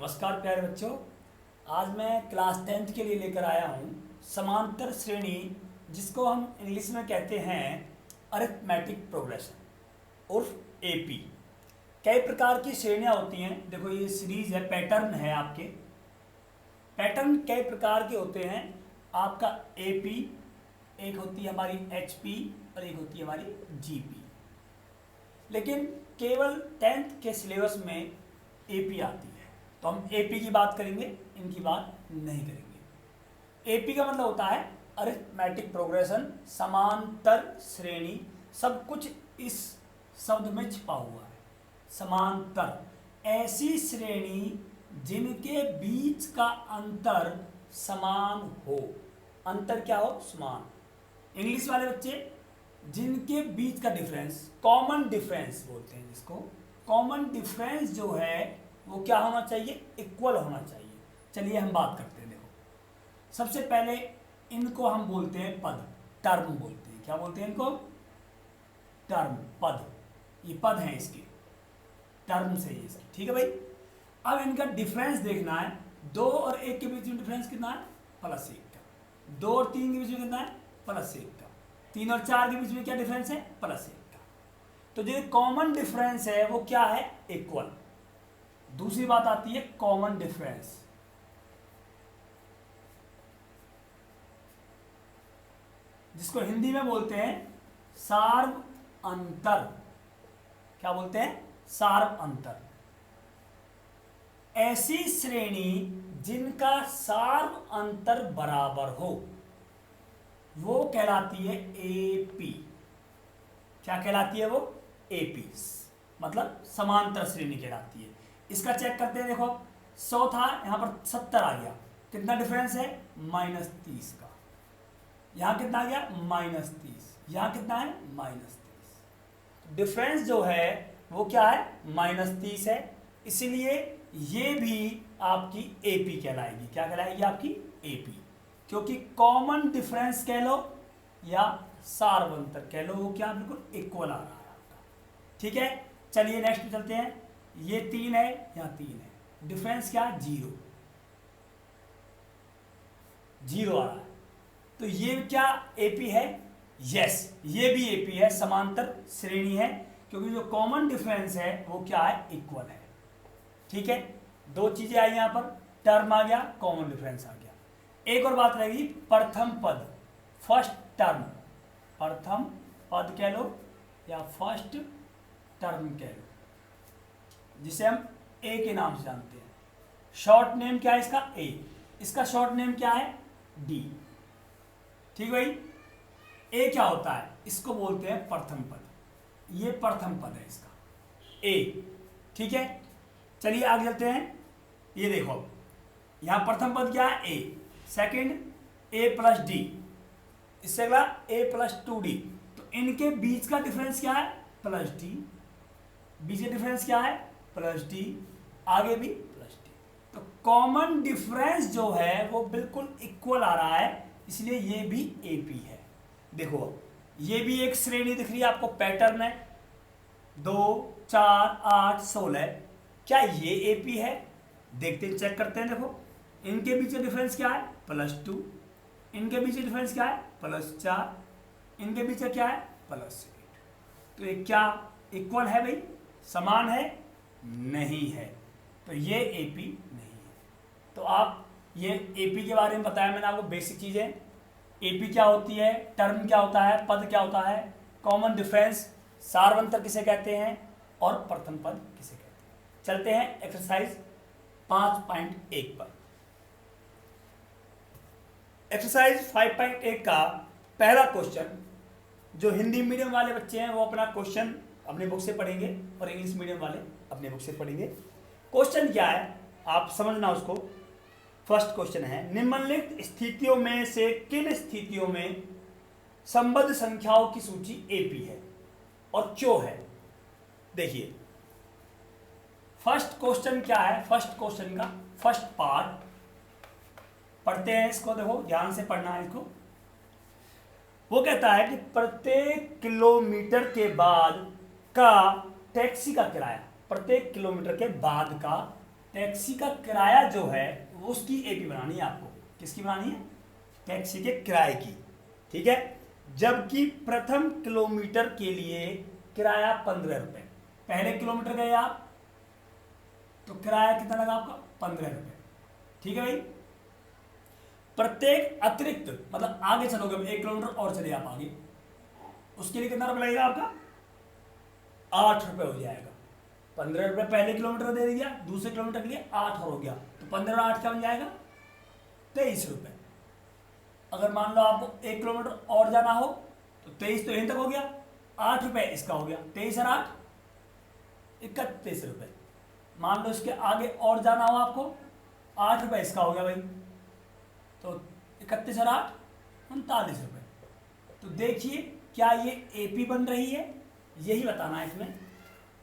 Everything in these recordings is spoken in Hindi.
नमस्कार प्यारे बच्चों। आज मैं क्लास 10th के लिए लेकर आया हूँ समांतर श्रेणी, जिसको हम इंग्लिश में कहते हैं अरिथमेटिक प्रोग्रेशन उर्फ एपी। कई प्रकार की श्रेणियाँ होती हैं। देखो ये सीरीज है, पैटर्न है आपके। पैटर्न कई प्रकार के होते हैं। आपका एपी, एक होती है हमारी एचपी और एक होती है हमारी जीपी। लेकिन केवल 10th के सिलेबस में एपी आती है, तो हम एपी की बात करेंगे, इनकी बात नहीं करेंगे। एपी का मतलब होता है अरिथमेटिक प्रोग्रेशन, समांतर श्रेणी। सब कुछ इस शब्द में छिपा हुआ है। समांतर, ऐसी श्रेणी जिनके बीच का अंतर समान हो। अंतर क्या हो? समान। इंग्लिश वाले बच्चे, जिनके बीच का डिफरेंस, कॉमन डिफरेंस बोलते हैं जिसको। कॉमन डिफरेंस जो है वो क्या होना चाहिए? इक्वल होना चाहिए। चलिए हम बात करते हैं। देखो, सबसे पहले इनको हम बोलते हैं पद, टर्म बोलते हैं। क्या बोलते हैं इनको? टर्म, पद। ये पद हैं इसके, टर्म से ही इसकी। ठीक है भाई। अब इनका डिफरेंस देखना है। 2 और 1 के बीच में डिफरेंस कितना है? +1 का। 2 और 3 के बीच में कितना है? +1 का। 3 और 4 के बीच में क्या डिफरेंस है? +1 का। तो जो कॉमन डिफरेंस है वो क्या है? इक्वल। दूसरी बात आती है कॉमन डिफरेंस, जिसको हिंदी में बोलते हैं सार्व अंतर। क्या बोलते हैं? सार्व अंतर। ऐसी श्रेणी जिनका सार्व अंतर बराबर हो वो कहलाती है एपी। क्या कहलाती है वो? एपी, मतलब समांतर श्रेणी कहलाती है। इसका चेक करते हैं। देखो, 100 था, यहां पर 70 आ गया। कितना डिफरेंस है? -30 का। यहां कितना आ गया? -30। यहां कितना है? -30। डिफरेंस जो है वो क्या है? -30 है। इसलिए ये भी आपकी एपी कहलाएगी। क्या कहलाएगी? आपकी एपी। क्योंकि कॉमन डिफरेंस कह लो या सार्वंतर कह लो, वो क्या बिल्कुल इक्वल आ रहा है आपका। ठीक है, चलिए नेक्स्ट पे चलते हैं। ये 3 है, यहाँ 3 है। डिफरेंस क्या? 0 आ रहा है। तो ये क्या एपी है? यस, ये भी एपी है, समांतर श्रेणी है। क्योंकि जो कॉमन डिफरेंस है वो क्या है? इक्वल है। ठीक है, 2 चीजें आई यहां पर। टर्म आ गया, कॉमन डिफरेंस आ गया। एक और बात रहेगी, प्रथम पद, फर्स्ट टर्म। प्रथम पद कह लो या फर्स्ट टर्म कह लो, जिसे हम ए के नाम से जानते हैं। शॉर्ट नेम क्या है इसका? ए। इसका शॉर्ट नेम क्या है? डी। ठीक भाई। ए क्या होता है? इसको बोलते हैं प्रथम पद। ये प्रथम पद है इसका, ए। ठीक है, चलिए आगे चलते हैं। ये देखो, यहां प्रथम पद क्या है? ए। सेकंड ए प्लस डी, इससे अगला ए प्लस 2d। तो इनके बीच का डिफरेंस क्या है? +d। बीच का डिफरेंस क्या है? +d। आगे भी +d। तो कॉमन डिफरेंस जो है वो बिल्कुल इक्वल आ रहा है, इसलिए ये भी एपी है। देखो, ये भी एक श्रेणी दिख रही है आपको, पैटर्न है। 2, 4, 8, 16। क्या ये एपी है? देखते हैं, चेक करते हैं। देखो, इनके बीच का डिफरेंस क्या है? +2। इनके बीच का डिफरेंस क्या है? +4। इनके बीच का क्या है? +8। तो ये क्या इक्वल है भाई? समान है? नहीं है। तो ये एपी नहीं है। तो आप ये एपी के बारे में बताया मैंने आपको, बेसिक चीजें। एपी क्या होती है, टर्म क्या होता है, पद क्या होता है, कॉमन डिफरेंस, सार्वंतर किसे कहते हैं, और प्रथम पद किसे कहते हैं। चलते हैं एक्सरसाइज 5.1 पर। एक्सरसाइज 5.1 का पहला क्वेश्चन, जो हिंदी मीडियम वाले बच्चे हैं वो अपना क्वेश्चन अपने बुक से पढ़ेंगे और इंग्लिश मीडियम वाले अपने बुक से पढ़ेंगे। क्वेश्चन क्या है आप समझना उसको। फर्स्ट क्वेश्चन है, निम्नलिखित स्थितियों में से किन स्थितियों में संबद्ध संख्याओं की सूची एपी है और क्यों है? देखिए, फर्स्ट क्वेश्चन क्या है? फर्स्ट क्वेश्चन का फर्स्ट पार्ट पढ़ते हैं इसको। देखो, ध्यान से पढ़ना है इसको। वो कहता है कि प्रत्येक किलोमीटर के बाद का टैक्सी का किराया, प्रत्येक किलोमीटर के बाद का टैक्सी का किराया जो है उसकी एपी बनानी है आपको। किसकी बनानी है? टैक्सी के किराए की। ठीक है, जबकि प्रथम किलोमीटर के लिए किराया 15 रुपए। पहले किलोमीटर गए आप तो किराया कितना लगा आपका? 15 रुपए। ठीक है भाई। प्रत्येक अतिरिक्त मतलब आगे चलोगे, 1 किलोमीटर और चले आप आगे, उसके लिए कितना रुपये लगेगा आपका? 8 रुपये हो जाएगा। 15 रुपये पहले किलोमीटर दे दिया, दूसरे किलोमीटर के लिए 8 और हो गया, तो 15 और 8 क्या बन जाएगा? 23 रुपये। अगर मान लो आपको 1 किलोमीटर और जाना हो तो 23 तो यहीं तक हो गया, 8 रुपये इसका हो गया, 23 और 8 31 रुपये। मान लो इसके आगे और जाना हो आपको, 8 रुपये इसका हो गया भाई, तो 31 और 8 39 रुपये। तो देखिए क्या ये एपी बन रही है, यही बताना है इसमें।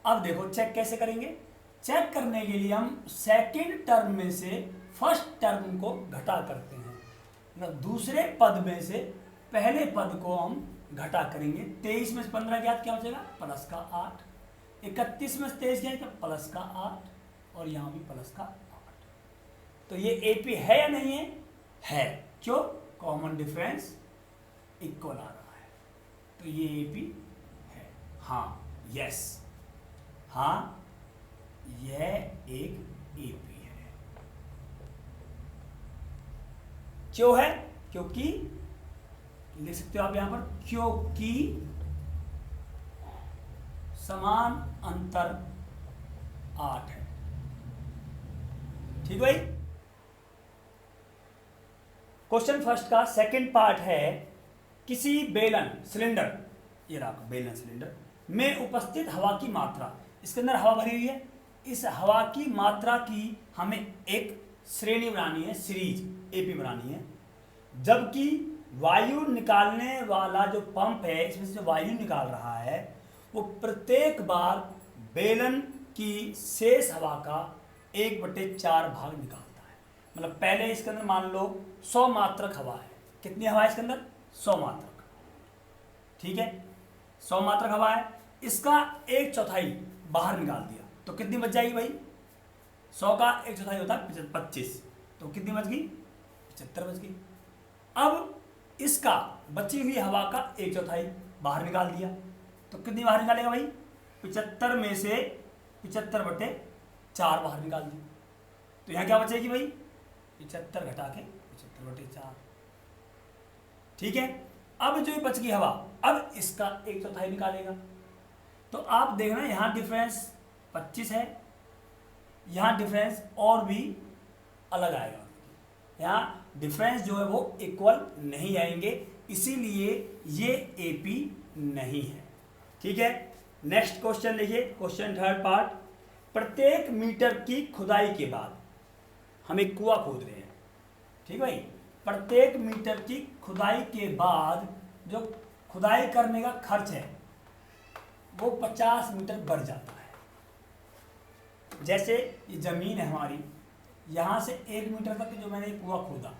अब देखो चेक कैसे करेंगे। चेक करने के लिए हम सेकंड टर्म में से फर्स्ट टर्म को घटा करते हैं, मतलब दूसरे पद में से पहले पद को हम घटा करेंगे। 23 में से 15 ज्ञात, क्या बचेगा? प्लस का 8। 31 में से 23 ज्ञात, प्लस का 8, और यहाँ भी प्लस का 8। तो ये एपी है या नहीं है? है। क्यों? कॉमन डिफरेंस इक्वल आ रहा है, तो ये एपी है। हाँ, यस, हाँ यह एक एपी है। क्यों है? क्योंकि लिख सकते हो आप यहां पर, क्योंकि समान अंतर 8 है। ठीक भाई। क्वेश्चन फर्स्ट का सेकंड पार्ट है, किसी बेलन सिलेंडर, ये रहा बेलन सिलेंडर में उपस्थित हवा की मात्रा, इसके अंदर हवा भरी हुई है, इस हवा की मात्रा की हमें एक श्रेणी बनानी है, सीरीज एपी बनानी है। जबकि वायु निकालने वाला जो पंप है, इसमें से जो वायु निकाल रहा है वो प्रत्येक बार बेलन की शेष हवा का 1/4 भाग निकालता है। मतलब पहले इसके अंदर मान लो 100 मात्रक हवा है। कितनी हवा है इसके अंदर? 100 मात्रक। ठीक है, 100 मात्रक हवा है, इसका 1/4 बाहर निकाल दिया तो कितनी बच जाएगी भाई? 100 का 1/4 होता है 25, तो कितनी बच गई? 75 बच गई। अब इसका बची हुई हवा का 1/4 बाहर निकाल दिया तो कितनी बाहर निकालेगा भाई? 75 में से 75/4 बाहर निकाल दिया, तो यहाँ क्या बचेगी भाई? 75 घटा के 75/4। ठीक है, अब जो बच गई हवा, अब इसका 1/4 निकालेगा, तो आप देखना यहाँ डिफरेंस 25 है, यहाँ डिफरेंस और भी अलग आएगा। यहाँ डिफरेंस जो है वो इक्वल नहीं आएंगे, इसीलिए ये एपी नहीं है। ठीक है, नेक्स्ट क्वेश्चन देखिए, क्वेश्चन थर्ड पार्ट। प्रत्येक मीटर की खुदाई के बाद, हम एक कुआं खोद रहे हैं, ठीक भाई, प्रत्येक मीटर की खुदाई के बाद जो खुदाई करने का खर्च है वो 50 मीटर बढ़ जाता है। जैसे ये जमीन है हमारी, यहां से 1 मीटर तक जो मैंने कुआं खोदा,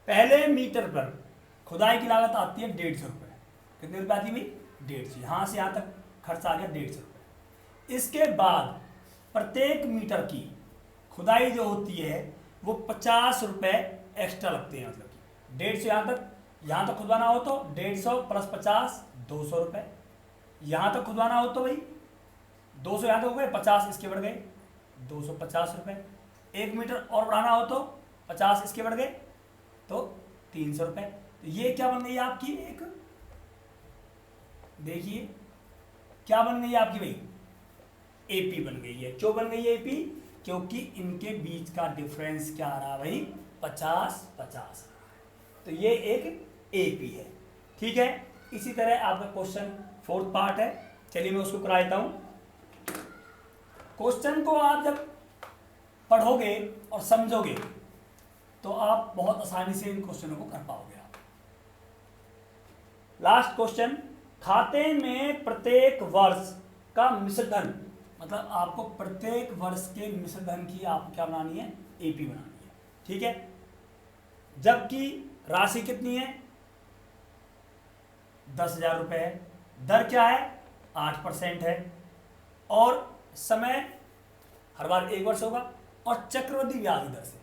पहले मीटर पर खुदाई की लागत आती है 150 रुपये। कितने रुपये आती है भाई? 150। यहां से यहां तक खर्च आ गया 150 रुपये। इसके बाद प्रत्येक मीटर की खुदाई जो होती है वो 50 रुपये एक्स्ट्रा लगते हैं। मतलब कि 150 यहाँ तक खुदवाना हो तो 150 प्लस 50 200 रुपये। यहाँ तक खुदवाना हो तो भाई 200 यहाँ तक हो गए, 50 इसके बढ़ गए 250 रुपये। 1 मीटर और बढ़ाना हो तो 50 इसके बढ़ गए तो 300 रुपये। तो ये क्या बन गई आपकी? एक देखिए क्या बन गई आपकी भाई? एपी बन गई है। क्यों बन गई है एपी? क्योंकि इनके बीच का डिफरेंस क्या आ रहा है भाई? 50-50। तो ये एक एपी है। ठीक है, इसी तरह आपका क्वेश्चन फोर्थ पार्ट है, चलिए मैं उसको करा देता हूं। क्वेश्चन को आप जब पढ़ोगे और समझोगे तो आप बहुत आसानी से इन क्वेश्चनों को कर पाओगे। आप लास्ट क्वेश्चन, खाते में प्रत्येक वर्ष का मिश्रधन, मतलब आपको प्रत्येक वर्ष के मिश्रधन की आप क्या बनानी है? एपी बनानी है। ठीक है, जबकि राशि कितनी है? 10,000 रुपये है। दर क्या है? 8% है। और समय हर बार 1 वर्ष होगा और चक्रवृद्धि ब्याज दर से।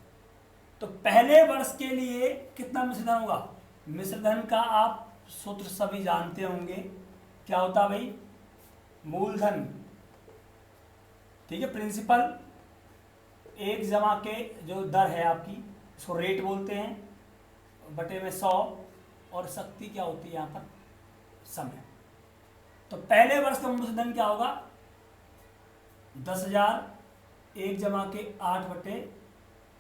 तो पहले वर्ष के लिए कितना मिश्र धन होगा? मिश्र धन का आप सूत्र सभी जानते होंगे, क्या होता है भाई? मूलधन, ठीक है, प्रिंसिपल 1 जमा के जो दर है आपकी, इसको रेट बोलते हैं, बटे में 100, और शक्ति क्या होती है यहाँ पर? समय। तो पहले वर्ष का मूलधन धन क्या होगा? 10,000, 1 जमा के 8 बटे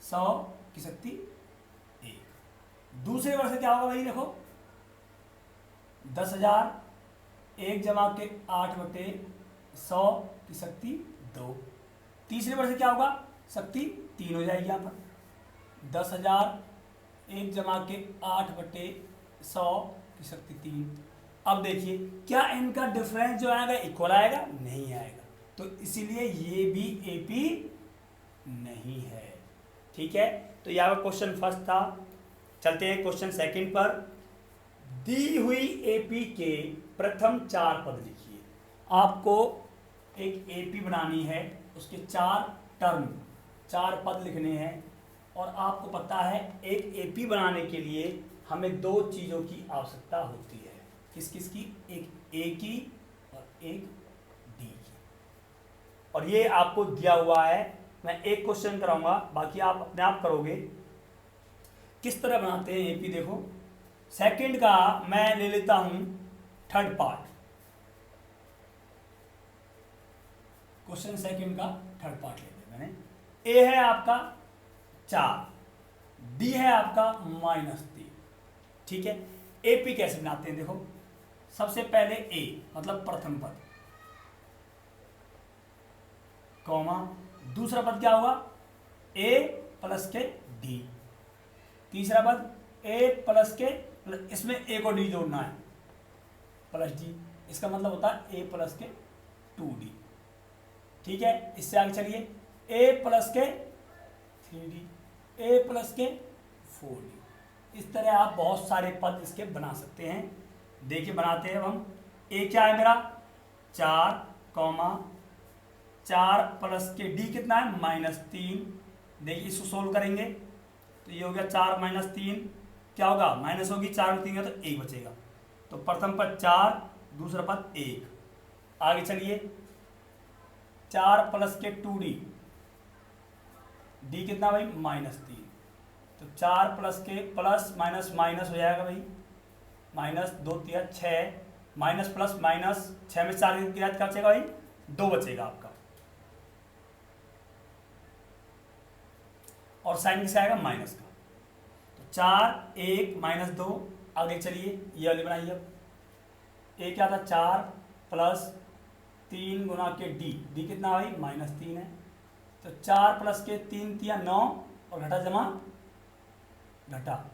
100 की शक्ति 1। दूसरे वर्ष क्या होगा भाई? देखो 10,000, 1 जमा के 8 बटे 100 की शक्ति 2। तीसरे वर्ष क्या होगा? शक्ति 3 हो जाएगी यहाँ पर। 10,000, 1 जमा के 8 बटे 100 की शक्ति 3। अब देखिए क्या इनका डिफरेंस जो आएगा इक्वल आएगा? नहीं आएगा, तो इसीलिए ये भी एपी नहीं है। ठीक है, तो यहाँ पर क्वेश्चन फर्स्ट था। चलते हैं क्वेश्चन सेकंड पर। दी हुई एपी के प्रथम 4 पद लिखिए। आपको एक एपी बनानी है, उसके 4 टर्म, 4 पद लिखने हैं, और आपको पता है एक एपी बनाने के लिए हमें 2 चीज़ों की आवश्यकता होती है। किस किस की? एक ए की और एक डी की। और ये आपको दिया हुआ है, मैं एक क्वेश्चन कराऊंगा, बाकी आप अपने आप करोगे। किस तरह बनाते हैं एपी देखो। सेकंड का मैं ले लेता हूं थर्ड पार्ट, क्वेश्चन सेकंड का थर्ड पार्ट ले लिया मैंने। ए है आपका 4, डी है आपका -3। ठीक है, एपी कैसे बनाते हैं देखो। सबसे पहले ए मतलब प्रथम पद, कॉमा, दूसरा पद क्या होगा? ए प्लस के डी। तीसरा पद ए प्लस के, इसमें ए को डी जोड़ना है, प्लस डी, इसका मतलब होता है ए प्लस के 2d। ठीक है, इससे आगे चलिए, ए प्लस के 3d, ए प्लस के 4d। इस तरह आप बहुत सारे पद इसके बना सकते हैं। देखिए बनाते हैं हम। ए क्या है मेरा? 4, कॉमा 4 प्लस के डी कितना है? -3। देखिए इसको सोल्व करेंगे तो ये हो गया 4 - 3, क्या होगा? माइनस होगी, 4 में 3 है तो 1 बचेगा। तो प्रथम पद 4, दूसरा पद 1। आगे चलिए, 4 प्लस के 2d, डी कितना भाई? -3। तो 4 प्लस के प्लस माइनस माइनस हो जाएगा भाई, -2 3 6, माइनस प्लस माइनस, 6 में 4 क्या बचेगा भाई? 2 बचेगा आपका, और साइन किसे आएगा? माइनस का। तो 4 1 -2। आगे चलिए, ये वाली बनाइए। अब ए क्या था? 4 प्लस 3 गुना के डी, डी कितना भाई? -3 है। तो 4 प्लस के 3 3 9, और घटा जमा घटा,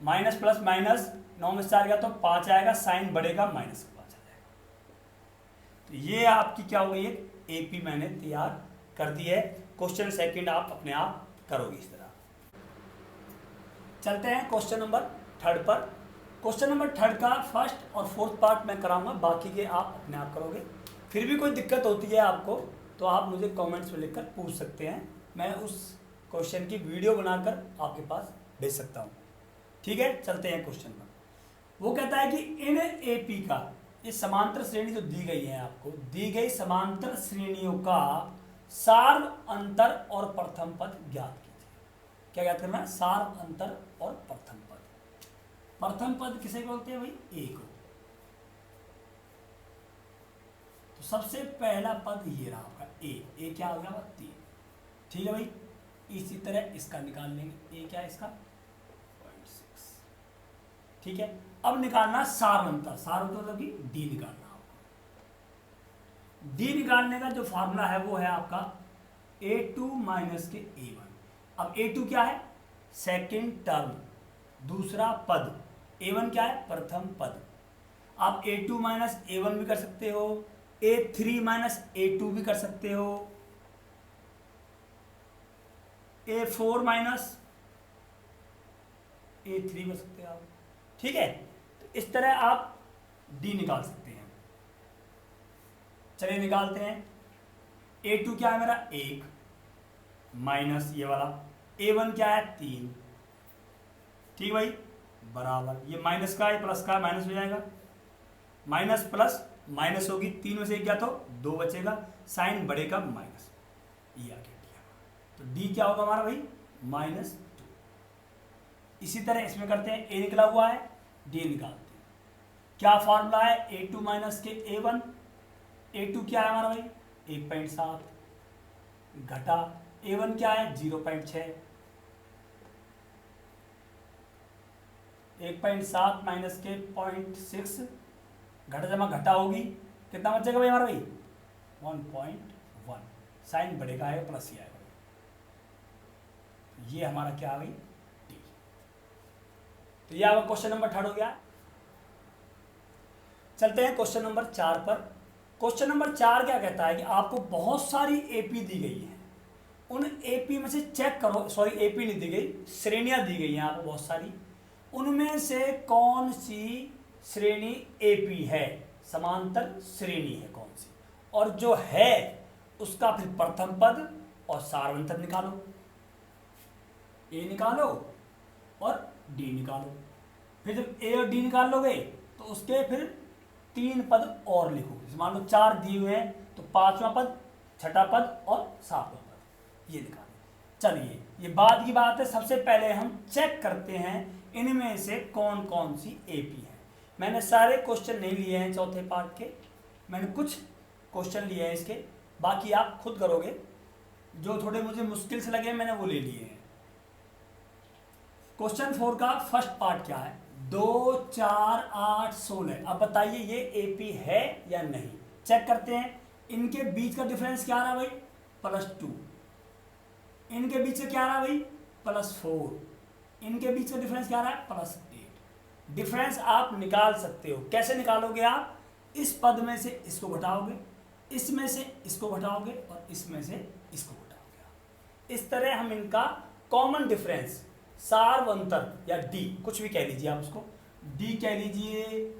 माइनस प्लस माइनस, 9 में 4 गया तो 5 आएगा, साइन बढ़ेगा, -5 आ जाएगा। तो ये आपकी क्या हो गई? एक एपी मैंने तैयार कर दी है। क्वेश्चन सेकंड आप अपने आप करोगे इस तरह। चलते हैं क्वेश्चन नंबर थर्ड पर। क्वेश्चन नंबर थर्ड का फर्स्ट और फोर्थ पार्ट मैं कराऊंगा, बाकी के आप अपने आप करोगे। फिर भी कोई दिक्कत होती है आपको तो आप मुझे कमेंट्स में लिखकर पूछ सकते हैं, मैं उस क्वेश्चन की वीडियो बनाकर आपके पास भेज सकता हूँ। ठीक है, चलते हैं क्वेश्चन पर। वो कहता है कि इन एपी का, ये समांतर श्रेणी जो दी गई है आपको, दी गई समांतर श्रेणियों का सार, अंतर और प्रथम पद ज्ञात कीजिए। क्या ज्ञात करना है? सार, अंतर और प्रथम पद। प्रथम पद किसे बोलते हैं भाई? ए को। तो सबसे पहला पद ये रहा आपका ए क्या हो गया? 3। ठीक है भाई, इसी तरह इसका निकाल लेंगे। ए क्या है इसका? 0.6। ठीक है, अब निकालना सार अंतर। सार अंतर मतलब कि डी निकालना। डी निकालने का जो फार्मूला है वो है आपका A2 माइनस के A1। अब A2 क्या है? सेकंड टर्म, दूसरा पद। A1 क्या है? प्रथम पद। आप A2 माइनस A1 भी कर सकते हो, A3 माइनस A2 भी कर सकते हो, A4 माइनस A3 कर सकते हो आप। ठीक है, तो इस तरह आप D निकाल सकते हैं। चलिए निकालते हैं। A2 क्या है मेरा 1 माइनस ये वाला A1 क्या है 3, ठीक भाई, बराबर ये माइनस का है प्लस का माइनस हो जाएगा, माइनस प्लस माइनस होगी, 3 में से क्या तो 2 बचेगा, साइन बढ़ेगा माइनस, ये आ गया डी। तो डी क्या होगा हमारा भाई -2। इसी तरह इसमें करते हैं, ए निकला हुआ है, डी निकालते हैं। क्या फॉर्मूला है A2 माइनस के A1, A2 क्या है हमारा भाई 1.7 घटा A1 क्या है 0.6, 1.7 माइनस के 0.6 घटा जमा घटा होगी, कितना बचेगा भाई हमारा भाई 1.1, साइन बढ़ेगा आएगा प्लस ही आएगा, ये हमारा क्या आ गई टी। तो ये आपका क्वेश्चन नंबर 3 हो गया। चलते हैं क्वेश्चन नंबर 4 पर। क्वेश्चन नंबर 4 क्या कहता है कि आपको बहुत सारी एपी दी गई है, उन एपी में से चेक करो, सॉरी एपी नहीं दी गई, श्रेणियां दी गई हैं आपको बहुत सारी, उनमें से कौन सी श्रेणी एपी है, समांतर श्रेणी है कौन सी, और जो है उसका फिर प्रथम पद और सार्वंतर निकालो, ए निकालो और डी निकालो। फिर जब ए और डी निकाल लोगे तो उसके फिर 3 पद और लिखो, मान लो 4 दिए हुए हैं तो 5वां पद, 6ठा पद और 7वां पद, ये निकालो। चलिए ये बाद की बात है, सबसे पहले हम चेक करते हैं इनमें से कौन कौन सी एपी है। मैंने सारे क्वेश्चन नहीं लिए हैं चौथे पार्ट के, मैंने कुछ क्वेश्चन लिए हैं इसके, बाकी आप खुद करोगे, जो थोड़े मुझे मुश्किल से लगे मैंने वो ले लिए हैं। क्वेश्चन 4 का फर्स्ट पार्ट क्या है, 2 4 8 16। अब बताइए ये एपी है या नहीं, चेक करते हैं। इनके बीच का डिफरेंस क्या रहा भाई +2, इनके बीच से क्या रहा भाई +4, इनके बीच का डिफरेंस क्या रहा है +8। डिफरेंस आप निकाल सकते हो, कैसे निकालोगे आप, इस पद में से इसको घटाओगे, इसमें से इसको घटाओगे और इसमें से इसको घटाओगे। इस तरह हम इनका कॉमन डिफरेंस, सार्वंतर या डी कुछ भी कह लीजिए आप उसको, डी कह लीजिए,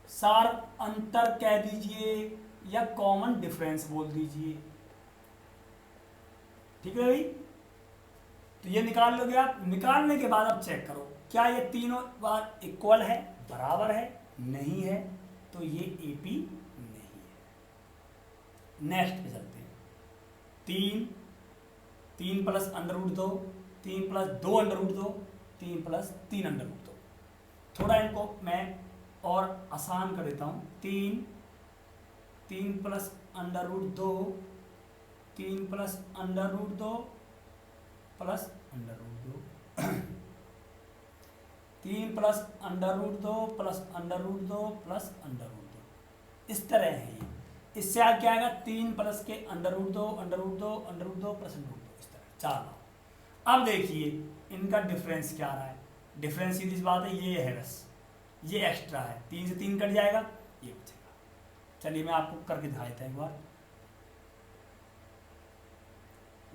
सार अंतर कह दीजिए या कॉमन डिफरेंस बोल दीजिए, ठीक है भाई। तो ये निकाल लोगे आप, निकालने के बाद अब चेक करो क्या ये तीनों बार इक्वल है, बराबर है, नहीं है, तो ये एपी नहीं है। नेक्स्ट पे चलते हैं, 3 प्लस √2, 3 प्लस 2 √2, 3 प्लस 3 √2। थोड़ा इनको मैं और आसान कर देता हूँ, 3 plus √2, 3 plus √2 plus √2, 3 plus √2 plus √2 plus √2, इस तरह है ये। इससे आगे क्या आएगा 3 प्लस के √2 √2 प्लस √2, इस तरह 4। अब देखिए इनका डिफरेंस क्या रहा है, डिफरेंस सीधी सी बात है ये है, बस ये एक्स्ट्रा है, 3 से 3 कट जाएगा, ये बचेगा। चलिए मैं आपको करके दिखा देता हूं एक बार,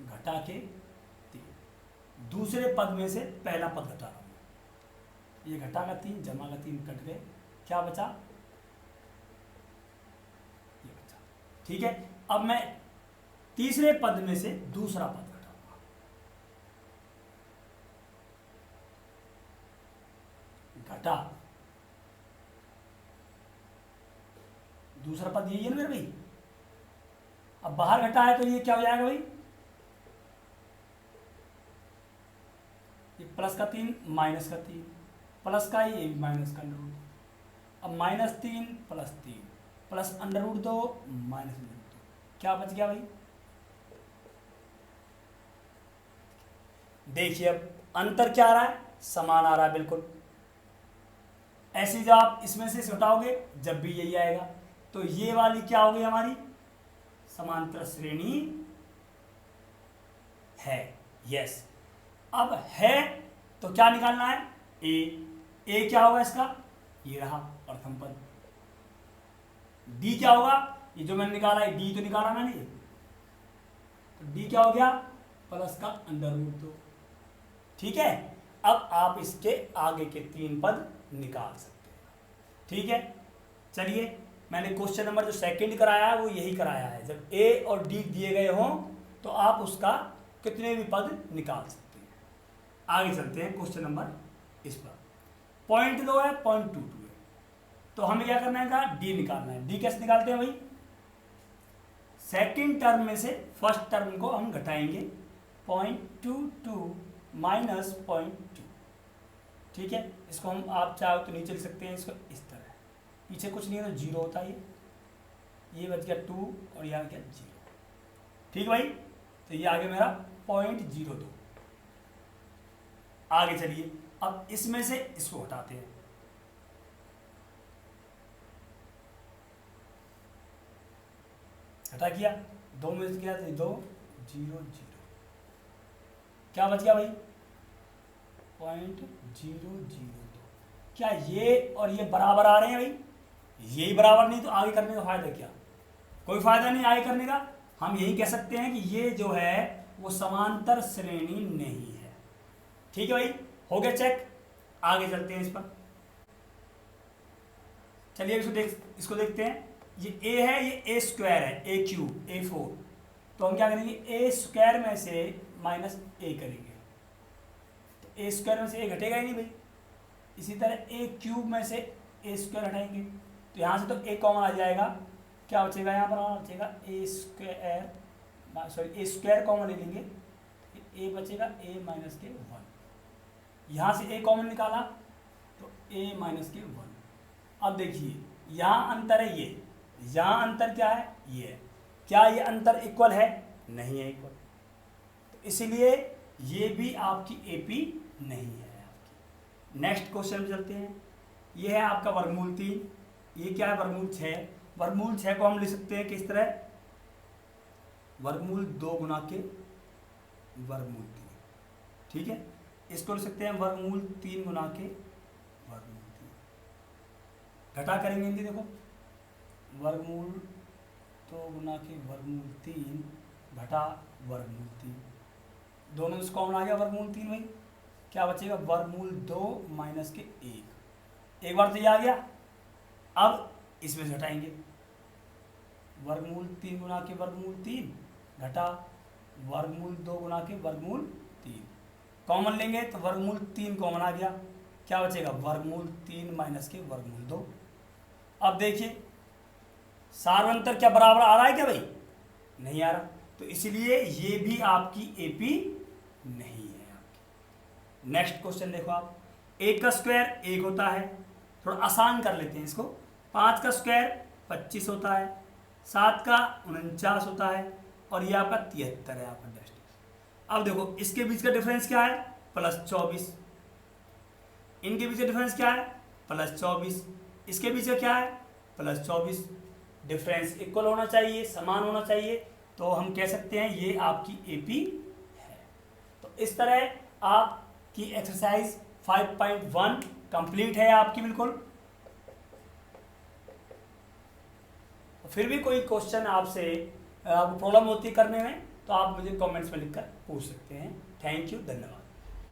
घटा के 3, दूसरे पद में से पहला पद घटा रहा हूं, ये घटा का 3 जमा का 3 कट गए, क्या बचा ये बचा, ठीक है। अब मैं तीसरे पद में से दूसरा पद घटाऊंगा, घटा, दूसरा पद यही है ना मेरे भाई, अब बाहर घटा है तो ये क्या हो जाएगा भाई, ये प्लस का 3 माइनस का 3, प्लस का ये माइनस का √2, अब -3 प्लस 3 प्लस √2 माइनस √2, क्या बच गया भाई, देखिए अब अंतर क्या आ रहा है, समान आ रहा है बिल्कुल। ऐसे जब आप इसमें से घटाओगे जब भी यही आएगा, तो ये वाली क्या हो गई हमारी समांतर श्रेणी है, यस। अब है तो क्या निकालना है, ए क्या होगा इसका, ये रहा प्रथम पद। डी क्या होगा, ये जो मैंने निकाला है डी तो निकाला मैंने, तो डी क्या हो गया प्लस का √2, ठीक है। अब आप इसके आगे के 3 पद निकाल सकते हैं, ठीक है। चलिए मैंने क्वेश्चन नंबर जो सेकंड कराया है वो यही कराया है। जब ए और डी दिए गए हों तो आप उसका कितने भी पद निकाल सकते हैं। आगे चलते हैं क्वेश्चन नंबर इस पर। पॉइंट 2 है, पॉइंट 2 है, तो हमें क्या करना है का डी निकालना है। डी कैसे निकालते हैं भाई, सेकंड टर्म में से फर्स्ट टर्म को हम घटाएंगे 0.22 माइनस 0.2, ठीक है। इसको हम आप चाहो तो नीचे लिख सकते हैं, इसको इस तरह, पीछे कुछ नहीं है तो जीरो होता है, ये बच गया 2 और यहाँ क्या 0, ठीक भाई। तो ये आगे मेरा 0.02। आगे चलिए, अब इसमें से इसको हटाते हैं, हटा किया, 2 में से क्या 2 0 0, क्या बच गया भाई 0.002। क्या ये और ये बराबर आ रहे हैं भाई, ये ही बराबर नहीं तो आगे करने का फायदा क्या, कोई फायदा नहीं आगे करने का। हम यही कह सकते हैं कि ये जो है वो समांतर श्रेणी नहीं है, ठीक है भाई। हो गया चेक, आगे चलते हैं इस पर। चलिए इसको देखते हैं। ये a है, ये a स्क्वायर है, a क्यूब a4, तो हम क्या करेंगे a स्क्वायर में से माइनस a करेंगे, तो a स्क्वायर में से a घटेगा ही नहीं भाई। इसी तरह a क्यूब में से a स्क्वायर हटाएंगे तो यहाँ से तो a कॉमन आ जाएगा, क्या बचेगा यहाँ पर हमारा बचेगा a square, sorry a square common ले लेंगे, a बचेगा a माइनस के 1, यहाँ से a कॉमन निकाला तो a माइनस के 1। अब देखिए यहाँ अंतर है, ये यहाँ अंतर क्या है, ये है, क्या ये अंतर इक्वल है, नहीं है इक्वल, तो इसीलिए ये भी आपकी एपी नहीं है आपकी। नेक्स्ट क्वेश्चन में चलते हैं। ये है आपका वर्गमूल 3, ये क्या है वर्गमूल 6। वर्गमूल 6 को हम लिख सकते हैं किस तरह, वर्गमूल 2 गुना के वर्गमूल 3, ठीक है। इसको लिख सकते हैं वर्गमूल 3 गुना के वर्गमूल 3, घटा करेंगे इनकी, देखो वर्गमूल 2 गुना के वर्गमूल 3 घटा वर्गमूल 3, दोनों में से कॉमन आ गया वर्गमूल 3 भाई, क्या बचेगा वर्गमूल 2 माइनस के 1, एक बार तो ये आ गया। अब इसमें से हटाएंगे वर्गमूल 3 गुना के वर्गमूल 3 घटा वर्गमूल 2 गुना के वर्गमूल 3, कॉमन लेंगे तो वर्गमूल 3 कॉमन आ गया, क्या बचेगा वर्गमूल 3 माइनस के वर्गमूल 2। अब देखिए सार्वंतर क्या बराबर आ रहा है क्या भाई, नहीं आ रहा, तो इसलिए ये भी आपकी एपी नहीं है आपकी। नेक्स्ट क्वेश्चन देखो आप, 1 का स्क्वायर 1 होता है, थोड़ा आसान कर लेते हैं इसको। 5 का स्क्वायर 25 होता है, 7 का 49 होता है, और ये आपका 73 है आपका नेक्स्ट। अब देखो इसके बीच का डिफरेंस क्या है +24, इनके बीच का डिफरेंस क्या है +24, इसके बीच का क्या है +24। डिफरेंस इक्वल होना चाहिए, समान होना चाहिए, तो हम कह सकते हैं ये आपकी एपी है। तो इस तरह आपकी एक्सरसाइज 5.1 कंप्लीट है आपकी बिल्कुल। फिर भी कोई क्वेश्चन आपसे आपको प्रॉब्लम होती है करने में तो आप मुझे कमेंट्स में लिखकर पूछ सकते हैं। थैंक यू, धन्यवाद।